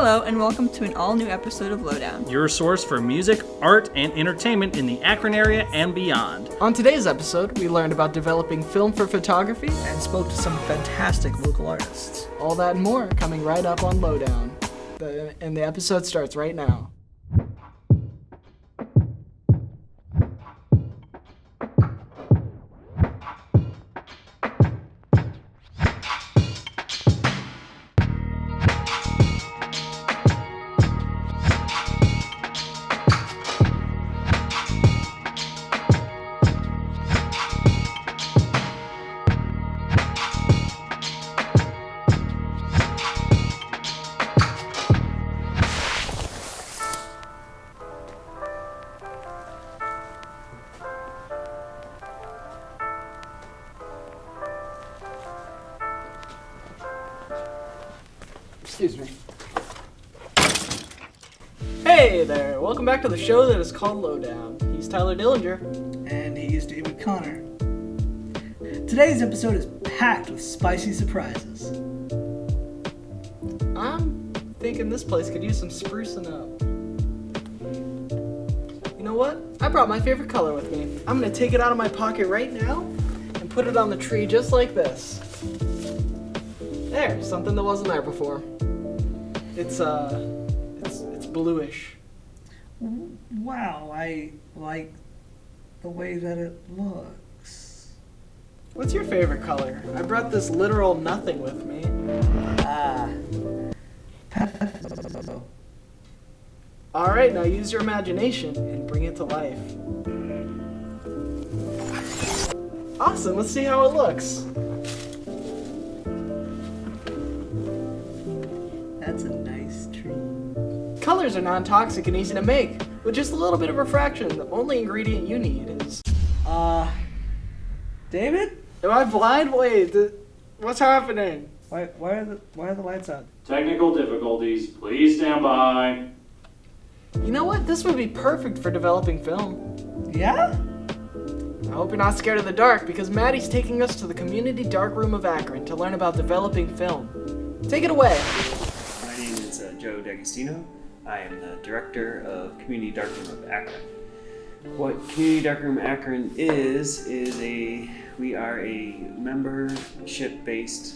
Hello, and welcome to an all-new episode of Lowdown, your source for music, art, and entertainment in the Akron area and beyond. On today's episode, we learned about developing film for photography and spoke to some fantastic local artists. All that and more coming right up on Lowdown. And the episode starts right now. Excuse me. Hey there! Welcome back to the show that is called Lowdown. He's Tyler Dillinger. And he's David Connor. Today's episode is packed with spicy surprises. I'm thinking this place could use some sprucing up. You know what? I brought my favorite color with me. I'm gonna take it out of my pocket right now and put it on the tree just like this. There, something that wasn't there before. It's bluish. Wow, I like the way that it looks. What's your favorite color? I brought this literal nothing with me. Alright, now use your imagination and bring it to life. Awesome, let's see how it looks. That's a nice tree. Colors are non-toxic and easy to make. With just a little bit of refraction, the only ingredient you need is... David? Am I blind? Wait, what's happening? Why are the lights on? Technical difficulties. Please stand by. You know what? This would be perfect for developing film. Yeah? I hope you're not scared of the dark, because Maddie's taking us to the Community Darkroom of Akron to learn about developing film. Take it away. My name is Joe D'Agostino. I am the director of Community Darkroom of Akron. What Community Darkroom Akron is we are a membership-based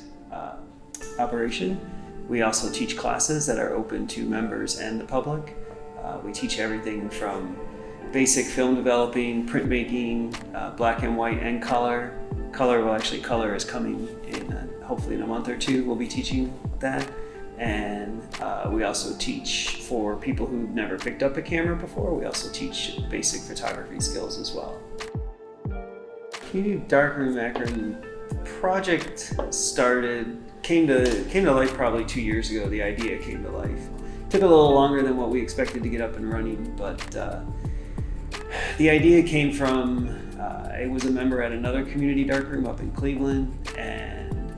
operation. We also teach classes that are open to members and the public. We teach everything from basic film developing, printmaking, black and white and color. Color is coming in hopefully in a month or two. We'll be teaching that. And we also teach for people who've never picked up a camera before. We also teach basic photography skills as well. Community Darkroom Akron project came to life probably 2 years ago. The idea came to life. Took a little longer than what we expected to get up and running, but the idea came from I was a member at another community darkroom up in Cleveland, and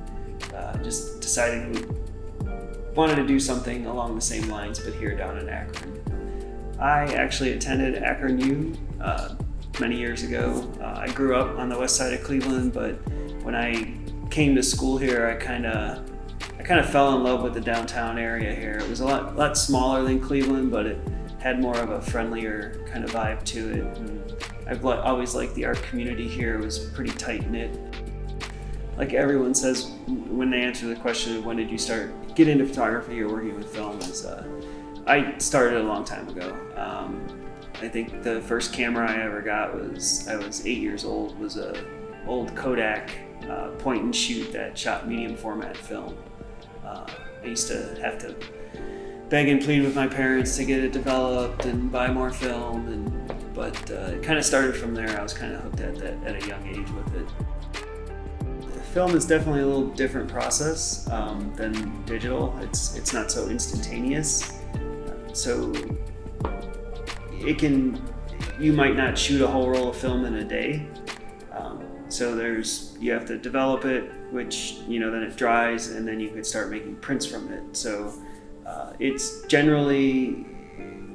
just decided we wanted to do something along the same lines, but here down in Akron. I actually attended Akron U many years ago. I grew up on the west side of Cleveland, but when I came to school here, I kind of fell in love with the downtown area here. It was a lot smaller than Cleveland, but it had more of a friendlier kind of vibe to it. And I've always liked the art community here. It was pretty tight-knit. Like everyone says when they answer the question of when did you get into photography or working with film, I started a long time ago. I think the first camera I ever got I was 8 years old, was a old Kodak point and shoot that shot medium format film. I used to have to beg and plead with my parents to get it developed and buy more film, but it kind of started from there. I was kind of hooked at a young age with it. Film is definitely a little different process than digital. It's not so instantaneous. So you might not shoot a whole roll of film in a day. So you have to develop it, which, then it dries, and then you could start making prints from it. So it's generally,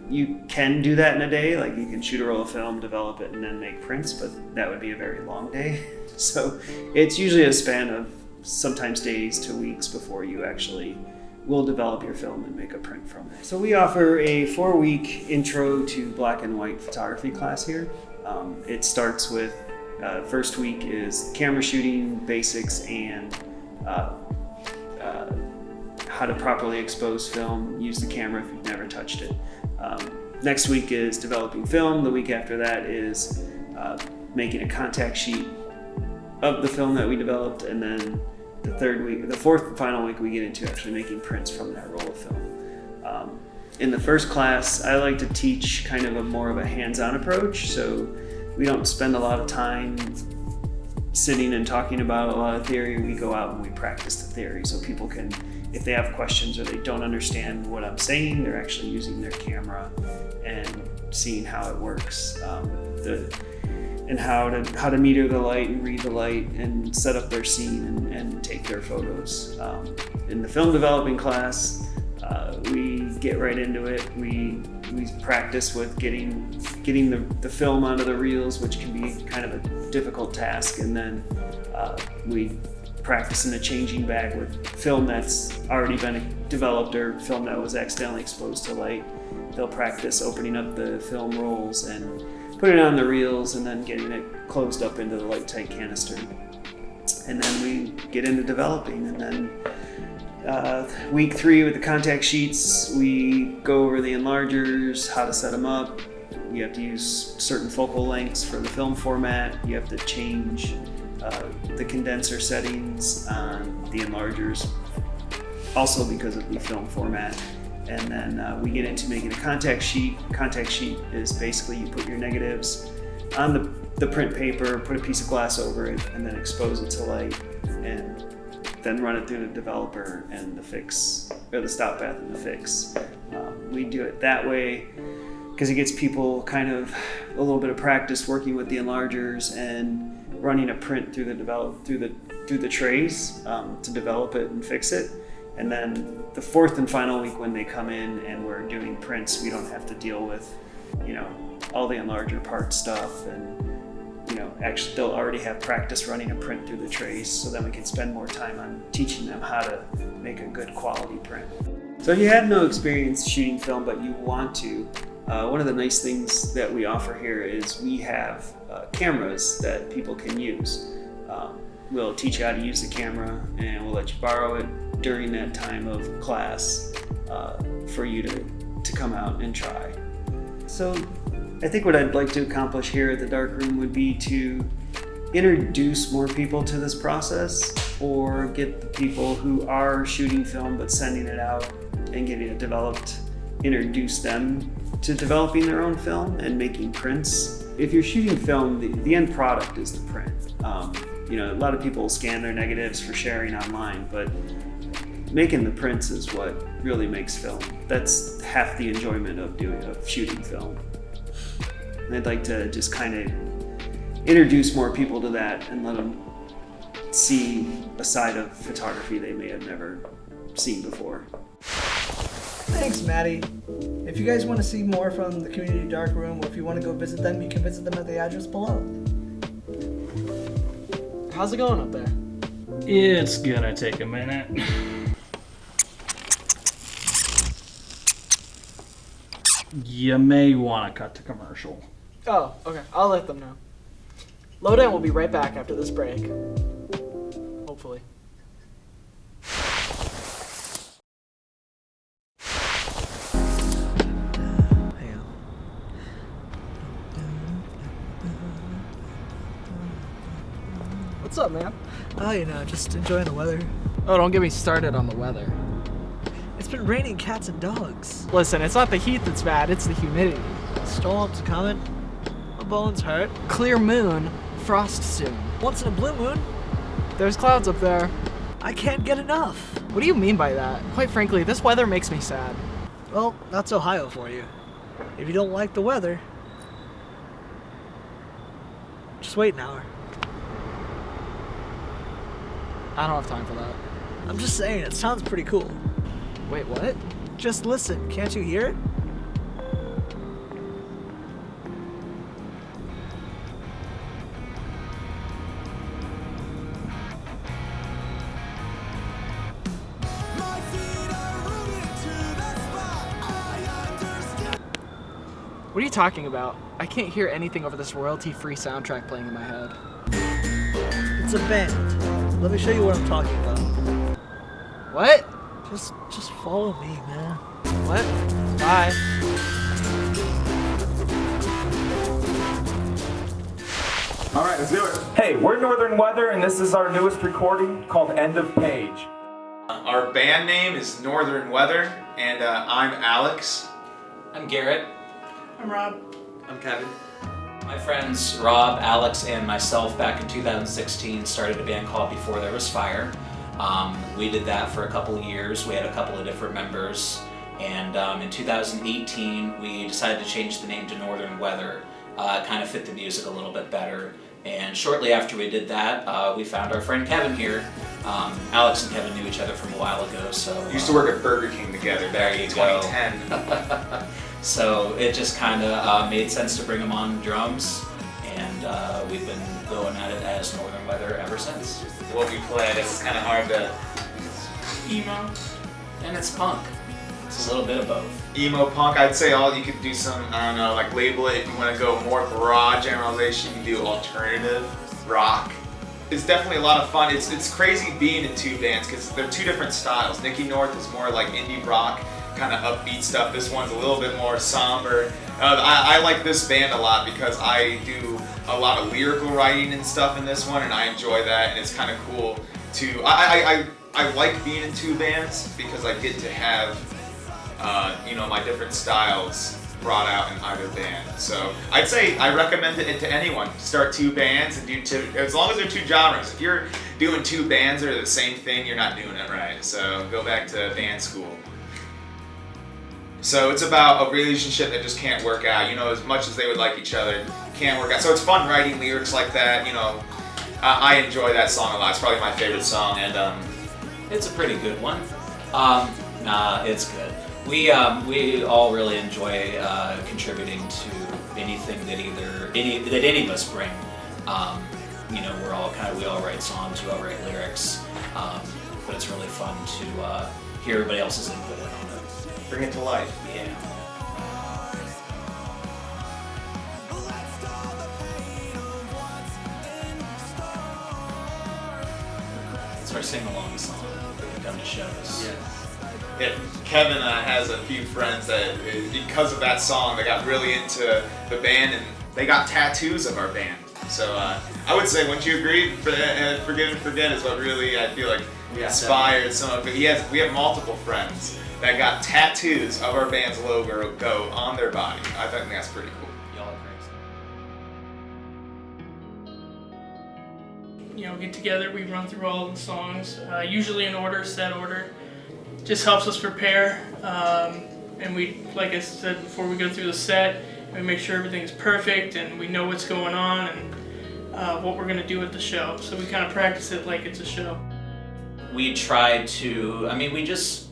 you can do that in a day. Like you can shoot a roll of film, develop it, and then make prints, but that would be a very long day. So it's usually a span of sometimes days to weeks before you actually we'll develop your film and make a print from it. So we offer a 4-week intro to black and white photography class here. It starts with, first week is camera shooting basics and how to properly expose film, use the camera if you've never touched it. Next week is developing film. The week after that is making a contact sheet of the film that we developed, and then the fourth and final week, we get into actually making prints from that roll of film. In the first class, I like to teach kind of more of a hands-on approach, so we don't spend a lot of time sitting and talking about a lot of theory. We go out and we practice the theory, so people can, if they have questions or they don't understand what I'm saying, they're actually using their camera and seeing how it works, and how to meter the light and read the light and set up their scene and take their photos. In the film developing class, we get right into it. We practice with getting the film onto the reels, which can be kind of a difficult task, and then we practice in a changing bag with film that's already been developed or film that was accidentally exposed to light. They'll practice opening up the film rolls and putting it on the reels and then getting it closed up into the light tight canister. And then we get into developing, and then week 3 with the contact sheets, we go over the enlargers, how to set them up. You have to use certain focal lengths for the film format. You have to change the condenser settings on the enlargers, also because of the film format. And then we get into making a contact sheet. Contact sheet is basically you put your negatives on the print paper, put a piece of glass over it, and then expose it to light, and then run it through the developer and the fix, or the stop path and the fix. We do it that way because it gets people kind of a little bit of practice working with the enlargers and running a print through the trays to develop it and fix it. And then the fourth and final week, when they come in and we're doing prints, we don't have to deal with, all the enlarger part stuff, and actually they'll already have practice running a print through the trays, so then we can spend more time on teaching them how to make a good quality print. So if you have no experience shooting film but you want to, one of the nice things that we offer here is we have cameras that people can use. We'll teach you how to use the camera, and we'll let you borrow it during that time of class for you to come out and try. So I think what I'd like to accomplish here at the Darkroom would be to introduce more people to this process, or get the people who are shooting film but sending it out and getting it developed, introduce them to developing their own film and making prints. If you're shooting film, the end product is the print. A lot of people scan their negatives for sharing online, but making the prints is what really makes film. That's half the enjoyment of shooting film. And I'd like to just kind of introduce more people to that and let them see a side of photography they may have never seen before. Thanks, Maddie. If you guys want to see more from the Community Darkroom, or if you want to go visit them, you can visit them at the address below. How's it going up there? It's gonna take a minute. You may want to cut to commercial. Oh, okay. I'll let them know. Lowdown will be right back after this break. Hopefully. What's up, man? Oh, just enjoying the weather. Oh, don't get me started on the weather. It's been raining cats and dogs. Listen, it's not the heat that's bad, it's the humidity. Storms coming. My bones hurt. Clear moon, frost soon. Once in a blue moon. There's clouds up there. I can't get enough. What do you mean by that? Quite frankly, this weather makes me sad. Well, that's Ohio for you. If you don't like the weather, just wait an hour. I don't have time for that. I'm just saying, it sounds pretty cool. Wait, what? Just listen, can't you hear it? My feet are What are you talking about? I can't hear anything over this royalty-free soundtrack playing in my head. It's a band. Let me show you what I'm talking about. What? Just follow me, man. What? Bye. All right, let's do it. Hey, we're Northern Weather, and this is our newest recording called End of Page. Our band name is Northern Weather, and I'm Alex. I'm Garrett. I'm Rob. I'm Kevin. My friends Rob, Alex, and myself back in 2016 started a band called Before There Was Fire. We did that for a couple of years. We had a couple of different members, and in 2018 we decided to change the name to Northern Weather. It kind of fit the music a little bit better. And shortly after we did that, we found our friend Kevin here. Alex and Kevin knew each other from a while ago, so... We used to work at Burger King together back in 2010. So it just kind of made sense to bring him on drums, and we've been going at it as Northern Weather ever since. What we play, it's kind of hard to... Emo. And it's punk. It's a little bit of both. Emo punk, I'd say you could do some, I don't know, like label it if you want to go more broad generalization, you can do alternative rock. It's definitely a lot of fun. It's crazy being in two bands because they're two different styles. Nicky North is more like indie rock, kind of upbeat stuff. This one's a little bit more somber. I like this band a lot because I do a lot of lyrical writing and stuff in this one, and I enjoy that, and it's kind of cool to... I like being in two bands because I get to have my different styles brought out in either band. So I'd say I recommend it to anyone. Start two bands and do two, as long as they're two genres. If you're doing two bands that are the same thing, you're not doing it right. So go back to band school. So it's about a relationship that just can't work out. As much as they would like each other, can't work out. So it's fun writing lyrics like that. I enjoy that song a lot. It's probably my favorite song, and it's a pretty good one. It's good. We all really enjoy contributing to anything that any of us bring. We all write songs, we all write lyrics, but it's really fun to hear everybody else's input on it. Bring it to life. Yeah. It's our sing-along song that we come to shows. Yeah, Kevin has a few friends that, because of that song, they got really into the band and they got tattoos of our band. So I would say, wouldn't you agree? Forgive and Forget is what really, I feel like, inspired some of it. We have multiple friends that got tattoos of our band's logo on their body. I think that's pretty cool. Y'all are crazy. Get together, we run through all the songs, usually in order, set order. Just helps us prepare, and we, like I said before, we go through the set, we make sure everything's perfect and we know what's going on and what we're going to do at the show. So we kind of practice it like it's a show. We try to,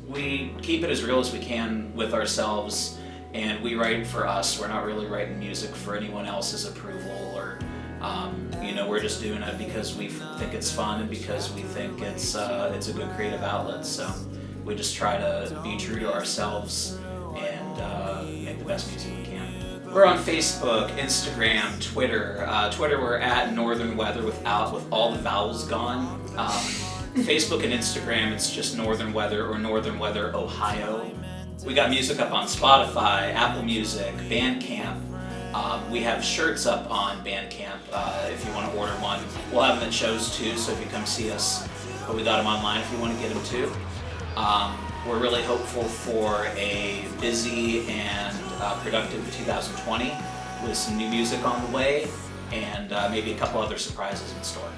we keep it as real as we can with ourselves, and we write for us. We're not really writing music for anyone else's approval, or we're just doing it because we think it's fun and because we think it's a good creative outlet. So we just try to be true to ourselves and make the best music we can. We're on Facebook, Instagram, Twitter. Twitter, we're at Northern Weather with all the vowels gone. Facebook and Instagram, it's just Northern Weather or Northern Weather Ohio. We got music up on Spotify, Apple Music, Bandcamp. We have shirts up on Bandcamp if you want to order one. We'll have them at shows too, so if you come see us, but we got them online if you want to get them too. We're really hopeful for a busy and productive 2020 with some new music on the way and maybe a couple other surprises in store.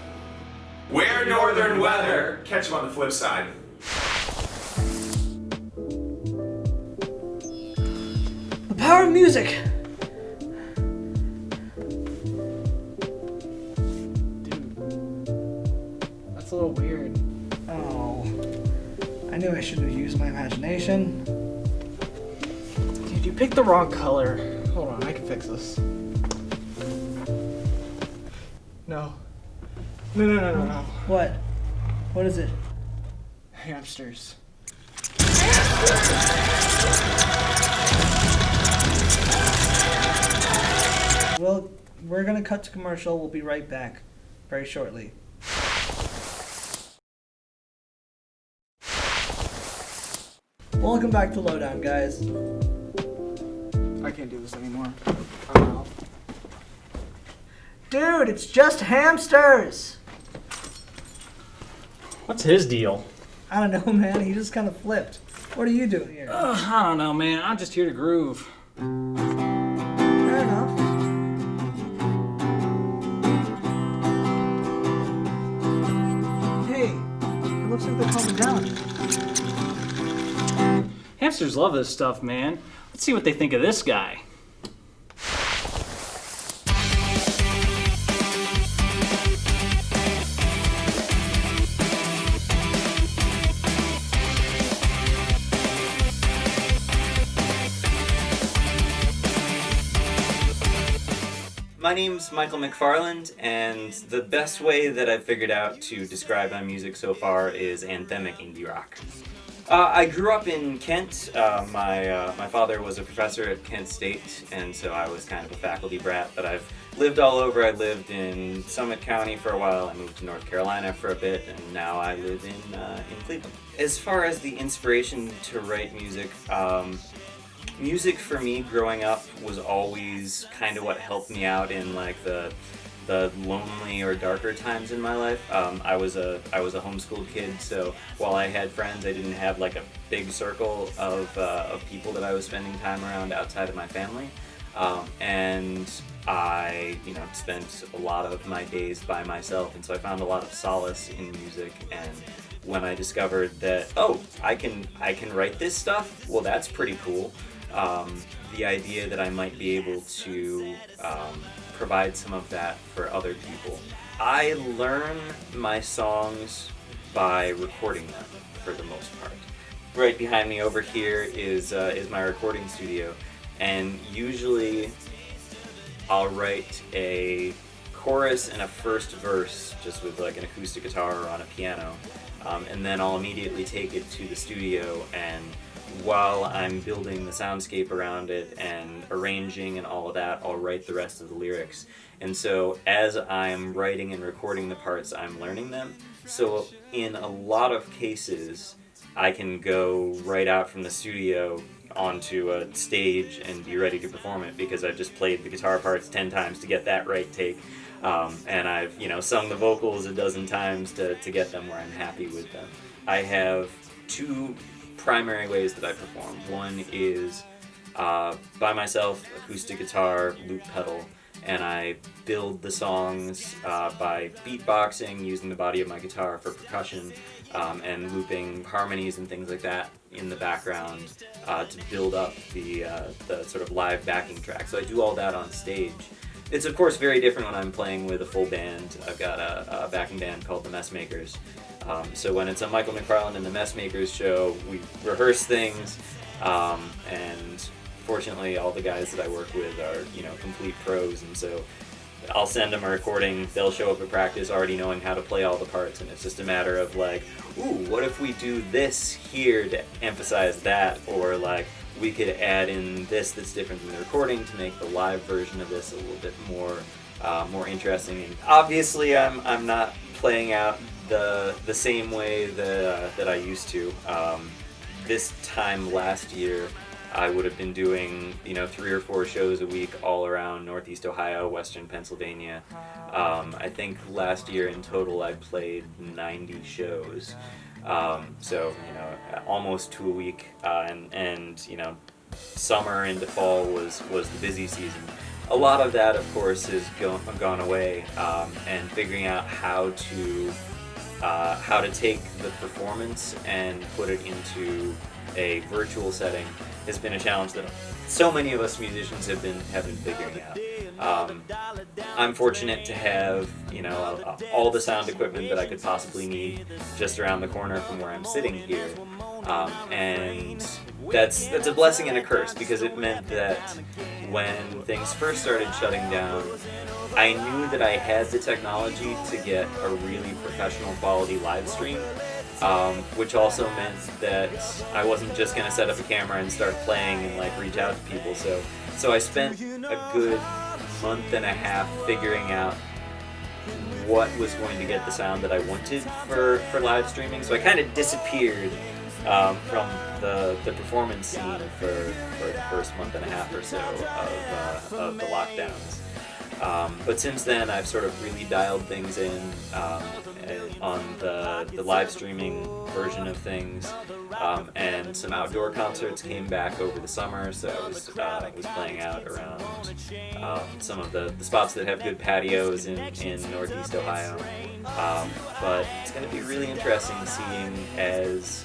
We're Northern Weather. Catch them on the flip side. The power of music. That's a little weird. Oh, I knew I should have used my imagination. Dude, you picked the wrong color. Hold on, I can fix this. No. No. What? What is it? Hamsters. We're going to cut to commercial. We'll be right back very shortly. Welcome back to Lowdown, guys. I can't do this anymore. I'm out. Dude, it's just hamsters! What's his deal? I don't know, man. He just kind of flipped. What are you doing here? I don't know, man. I'm just here to groove. Fair enough. Hey, it looks like they're calming down. Hamsters love this stuff, man. Let's see what they think of this guy. My name's Michael McFarland, and the best way that I've figured out to describe my music so far is anthemic indie rock. I grew up in Kent. My father was a professor at Kent State, and so I was kind of a faculty brat, but I've lived all over. I lived in Summit County for a while, I moved to North Carolina for a bit, and now I live in Cleveland. As far as the inspiration to write music, music for me growing up was always kind of what helped me out in like the lonely or darker times in my life. I was a homeschooled kid, so while I had friends, I didn't have like a big circle of people that I was spending time around outside of my family. And I, spent a lot of my days by myself, and so I found a lot of solace in music. And when I discovered that, I can write this stuff, well, that's pretty cool. The idea that I might be able to provide some of that for other people. I learn my songs by recording them for the most part. Right behind me over here is my recording studio, and usually I'll write a chorus and a first verse just with like an acoustic guitar or on a piano, and then I'll immediately take it to the studio, and while I'm building the soundscape around it and arranging and all of that, I'll write the rest of the lyrics. And so as I'm writing and recording the parts, I'm learning them. So in a lot of cases, I can go right out from the studio onto a stage and be ready to perform it because I've just played the guitar parts 10 times to get that right take. And I've sung the vocals a dozen times to get them where I'm happy with them. I have two primary ways that I perform. One is by myself, acoustic guitar, loop pedal, and I build the songs by beatboxing, using the body of my guitar for percussion, and looping harmonies and things like that in the background to build up the sort of live backing track. So I do all that on stage. It's of course very different when I'm playing with a full band. I've got a backing band called the Messmakers. So when it's a Michael McFarland and the Messmakers show, we rehearse things, and fortunately all the guys that I work with are, complete pros, and so I'll send them a recording, they'll show up at practice already knowing how to play all the parts, and it's just a matter of like, ooh, what if we do this here to emphasize that, or like, we could add in this that's different than the recording to make the live version of this a little bit more interesting. And obviously I'm not playing out the same way that I used to. This time last year, I would have been doing 3 or 4 shows a week all around Northeast Ohio, Western Pennsylvania. I think last year in total I played 90 shows. So almost 2 a week, and summer into fall was the busy season. A lot of that, of course, has gone away, and figuring out how to take the performance and put it into a virtual setting has been a challenge that so many of us musicians have been figuring out. I'm fortunate to have all the sound equipment that I could possibly need just around the corner from where I'm sitting here, and that's a blessing and a curse, because it meant that when things first started shutting down, I knew that I had the technology to get a really professional quality live stream, which also meant that I wasn't just going to set up a camera and start playing and reach out to people. So I spent a good month and a half figuring out what was going to get the sound that I wanted for live streaming. So I kind of disappeared from the performance scene for the first month and a half or so of the lockdowns. But since then, I've sort of really dialed things in on the live streaming version of things, and some outdoor concerts came back over the summer. So I was playing out around some of the spots that have good patios in Northeast Ohio. But it's going to be really interesting seeing as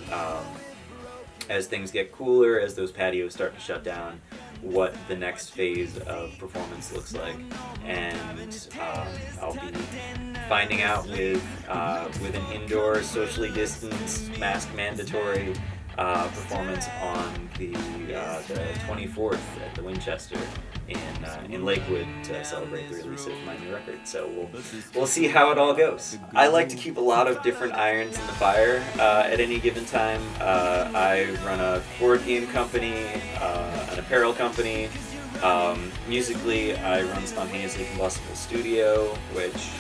things get cooler, as those patios start to shut down, what the next phase of performance looks like. And I'll be finding out with an indoor, socially distanced, mask mandatory performance on the 24th at the Winchester in Lakewood to celebrate the release of my new record. So we'll see how it all goes. I like to keep a lot of different irons in the fire at any given time. I run a board game company, an apparel company. Musically, I run Spontaneously Combustible Studio, which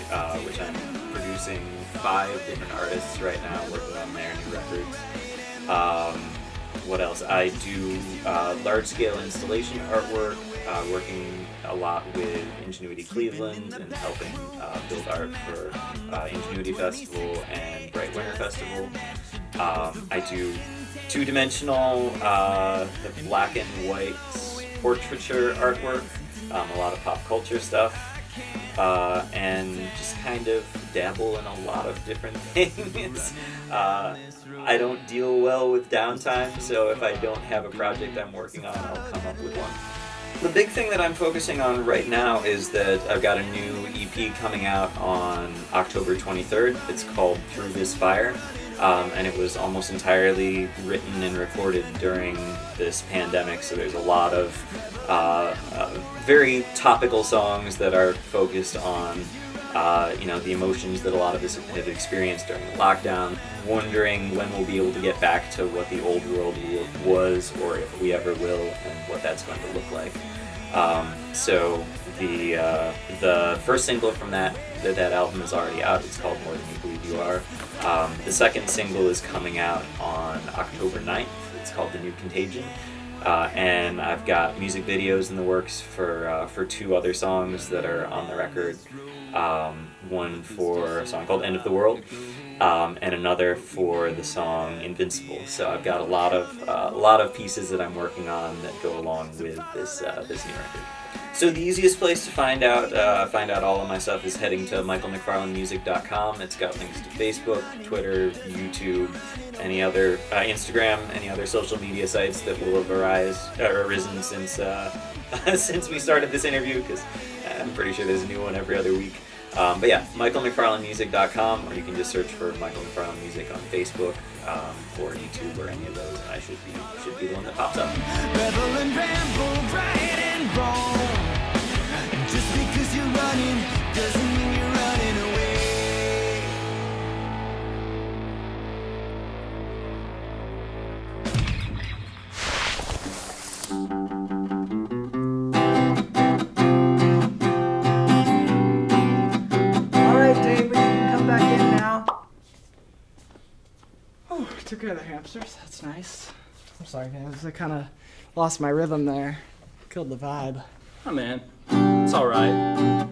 I'm producing 5 different artists right now, working on their new records. What else? I do large-scale installation artwork, working a lot with Ingenuity Cleveland and helping build art for Ingenuity Festival and Bright Winter Festival. I do two-dimensional, the black and white portraiture artwork, a lot of pop culture stuff, and just kind of dabble in a lot of different things. I don't deal well with downtime, so if I don't have a project I'm working on, I'll come up with one. The big thing that I'm focusing on right now is that I've got a new EP coming out on October 23rd. It's called Through This Fire, and it was almost entirely written and recorded during this pandemic, so there's a lot of very topical songs that are focused on the emotions that a lot of us have experienced during the lockdown, wondering when we'll be able to get back to what the old world was, or if we ever will, and what that's going to look like. So the first single from that album is already out. It's called More Than You Believe You Are. The second single is coming out on October 9th. It's called The New Contagion. And I've got music videos in the works for 2 other songs that are on the record. One for a song called End of the World, and another for the song Invincible. So I've got a lot of pieces that I'm working on that go along with this new record. So the easiest place to find out all of my stuff is heading to michaelmcfarlandmusic.com. It's got links to Facebook, Twitter, YouTube, any other Instagram, any other social media sites that will have arisen since we started this interview, because I'm pretty sure there's a new one every other week. But yeah, michaelmcfarlandmusic.com, or you can just search for Michael McFarland Music on Facebook or YouTube or any of those, and I should be the one that pops up. Rebel and ramble, right and wrong. Just because you're running doesn't mean you're running away. Took care of the hamsters. That's nice. I'm sorry, guys. I kind of lost my rhythm there. Killed the vibe. Oh man, it's all right.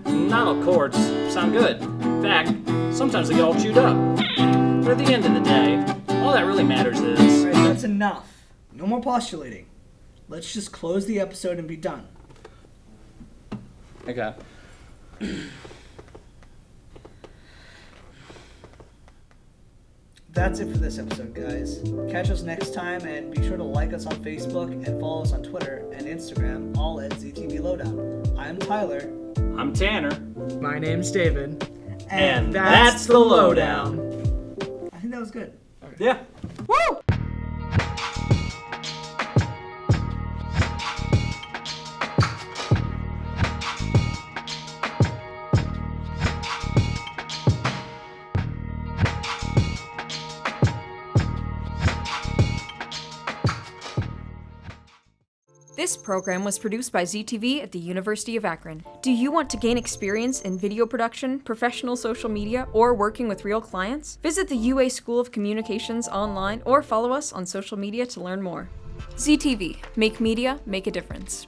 Not all chords sound good. In fact, sometimes they get all chewed up. But at the end of the day, all that really matters is... Alright, that's enough. No more postulating. Let's just close the episode and be done. Okay. That's it for this episode, guys. Catch us next time, and be sure to like us on Facebook and follow us on Twitter and Instagram, all at ZTV Lowdown. I'm Tyler. I'm Tanner. My name's David. And that's the Lowdown. I think that was good. Okay. Yeah. Woo! This This program was produced by ZTV at the University of Akron. Do you want to gain experience in video production, professional social media, or working with real clients? Visit the UA School of Communications online or follow us on social media to learn more. ZTV, make media, make a difference.